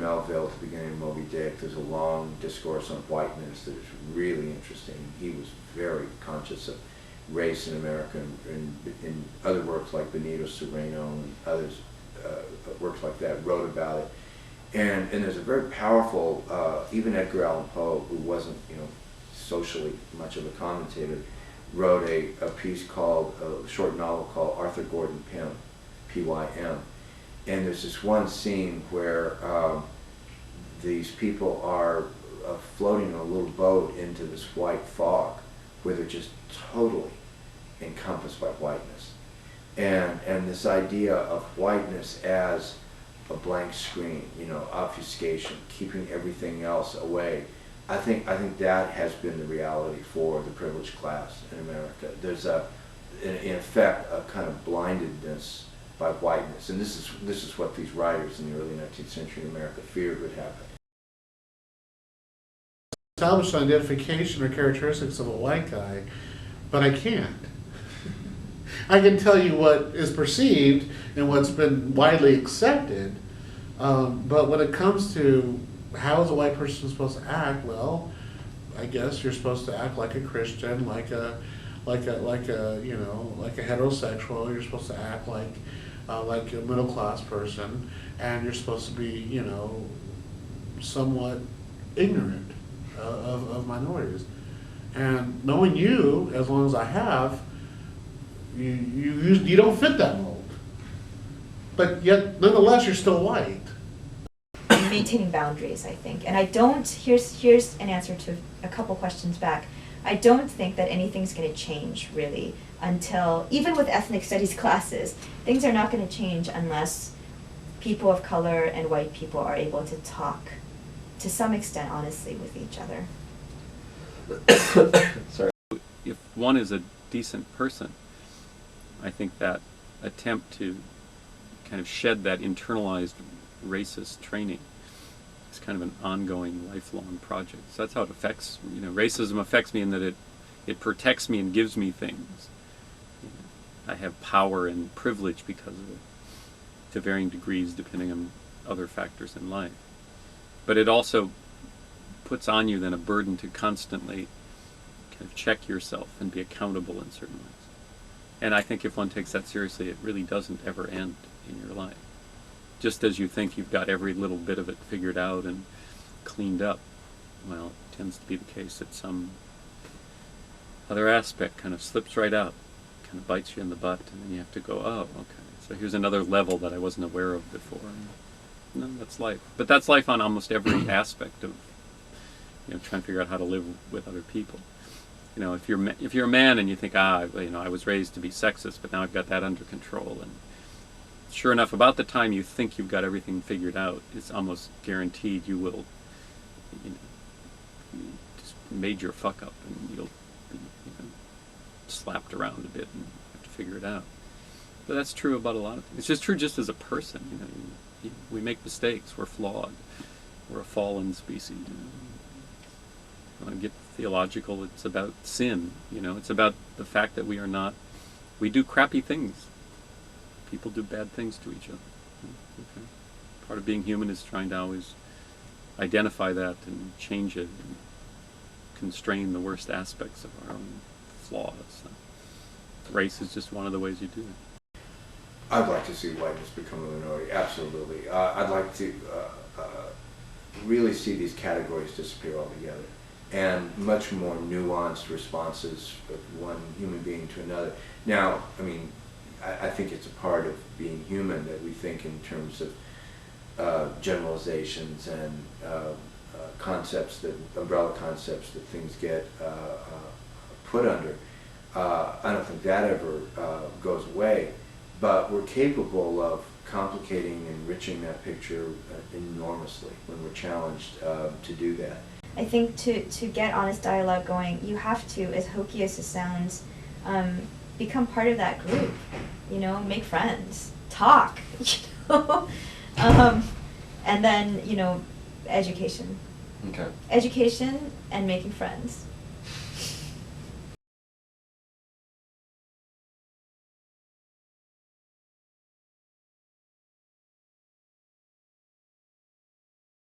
Melville at the beginning of Moby Dick. There's a long discourse on whiteness that is really interesting. He was very conscious of race in America, and in other works like Benito Sereno and others, works like that, wrote about it. And there's a very powerful, even Edgar Allan Poe, who wasn't, socially much of a commentator, wrote a piece called, a short novel called Arthur Gordon Pym, P-Y-M. And there's this one scene where these people are floating in a little boat into this white fog, where they're just totally encompassed by whiteness. And this idea of whiteness as a blank screen, obfuscation, keeping everything else away. I think that has been the reality for the privileged class in America. There's in effect, a kind of blindedness by whiteness, and this is what these writers in the early 19th century in America feared would happen. Establish an identification or characteristics of a white guy, but I can't. I can tell you what is perceived and what's been widely accepted, but when it comes to how is a white person supposed to act, well, I guess you're supposed to act like a Christian, like a heterosexual. You're supposed to act like a middle class person, and you're supposed to be, somewhat ignorant of minorities. And knowing you, as long as I have, you don't fit that mold. But yet, nonetheless, you're still white. Maintaining boundaries, I think. And I don't, here's an answer to a couple questions back. I don't think that anything's going to change, really, until, even with ethnic studies classes, things are not going to change unless people of color and white people are able to talk, to some extent, honestly, with each other. Sorry. If one is a decent person, I think that attempt to kind of shed that internalized racist training is kind of an ongoing, lifelong project. So that's how it affects, racism affects me in that it protects me and gives me things. I have power and privilege because of it, to varying degrees depending on other factors in life. But it also puts on you then a burden to constantly kind of check yourself and be accountable in certain ways. And I think if one takes that seriously, it really doesn't ever end in your life. Just as you think you've got every little bit of it figured out and cleaned up, well, it tends to be the case that some other aspect kind of slips right out, kind of bites you in the butt, and then you have to go, oh, okay, so here's another level that I wasn't aware of before. And that's life. But that's life on almost every aspect of, trying to figure out how to live with other people. If you're a man and you think, I was raised to be sexist, but now I've got that under control, and sure enough, about the time you think you've got everything figured out, it's almost guaranteed you will, just major fuck up, and you'll be slapped around a bit and have to figure it out. But that's true about a lot of things. It's just true just as a person. We make mistakes. We're flawed. We're a fallen species. I want to get theological. It's about sin. It's about the fact that we do crappy things. People do bad things to each other. Okay. Part of being human is trying to always identify that and change it and constrain the worst aspects of our own flaws. Race is just one of the ways you do it. I'd like to see whiteness become a minority, absolutely. I'd like to really see these categories disappear altogether, and much more nuanced responses of one human being to another. Now, I think it's a part of being human that we think in terms of generalizations and umbrella concepts that things get put under. I don't think that ever goes away, but we're capable of complicating and enriching that picture enormously when we're challenged to do that. I think to get honest dialogue going, you have to, as hokey as it sounds, become part of that group. Make friends, talk, and then, education. Okay. Education and making friends.